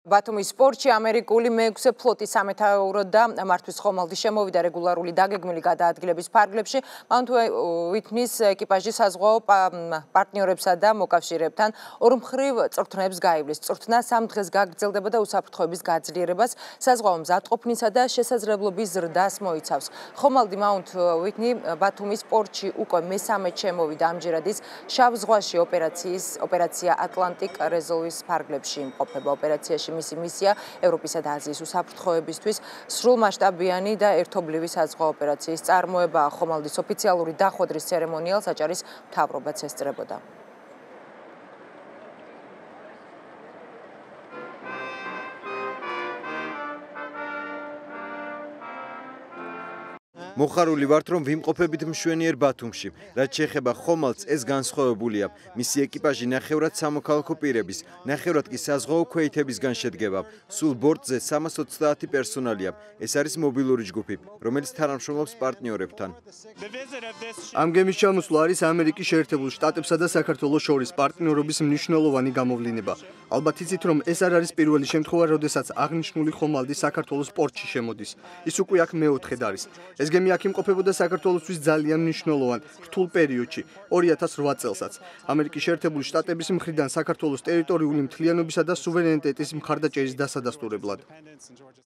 ბათუმის სპორტში ამერიკული მეექვსე ფლოტის სამეთაურო და მართვის ხომალდი შემოვიდა რეგულარული დაგეგმილი გადაადგილების ფარგლებში. მან ვითმის ეკიპაჟის საზღვაო პარტნიორებსა და მოკავშირეებთან ორმხრივ წვრთნებს გაივლის. წვრთნა 3 დღეს გაგრძელდება და უსაფრთხოების გაძლიერებას, საზღვაო მზადყოფნისა და შესაძლებლობის ზრდას მოიცავს. ხომალდი მაუნთ ვითნი ბათუმის სპორტში უკვე მესამედ შემოვიდა ამჯერად ის შავ ზღვაში ოპერაცია ატლანტიკ რეზოლვის ფარგლებში იმყოფება. ოპერაციაში მისი მისია ევროპისა და აზიის უსაფრთხოებისთვის სრულმასშტაბიანი და ერთობლივი საზღვაო ოპერაციის წარმოება. ხომალდის ოფიციალური დახვედრის ცერემონიალს აჭარის მთავრობაც ესწრებოდა. მოხარული ვართ, რომ ვიმყოფებით მშვენიერ ბათუმში. რაც შეეხება ხომალდს, ეს განსხვავებულია. მისი ეკიპაჟი ნახევრად სამოქალაქო პირების, ნახევრად კი საზღვაო ქვეითებისგან შედგება. სულ ბორტზე 330 პერსონალია. ეს არის მობილური ჯგუფი, რომელიც თანამშრომლობს პარტნიორებთან. ამ გემის ჩამოსვლა არის ამერიკის შეერთებულ შტატებსა და საქართველოს შორის პარტნიორობის მნიშვნელოვანი გამოვლინება. ალბათ იცით, რომ ეს არ არის პირველი შემთხვევა, როდესაც აღნიშნული ხომალდი საქართველოს სპორტში შემოდის. ის უკვე აქ მეოთხედ არის. ეს გემი აქ იმყოფებოდა საქართველოსთვის ძალიან მნიშვნელოვან რთულ პერიოდში 2008 წელსაც. ამერიკის შეერთებული შტატების მხრიდან საქართველოს ტერიტორიული მთლიანობისა და სუვერენიტეტის მხარდაჭერის დასადასტურებლად.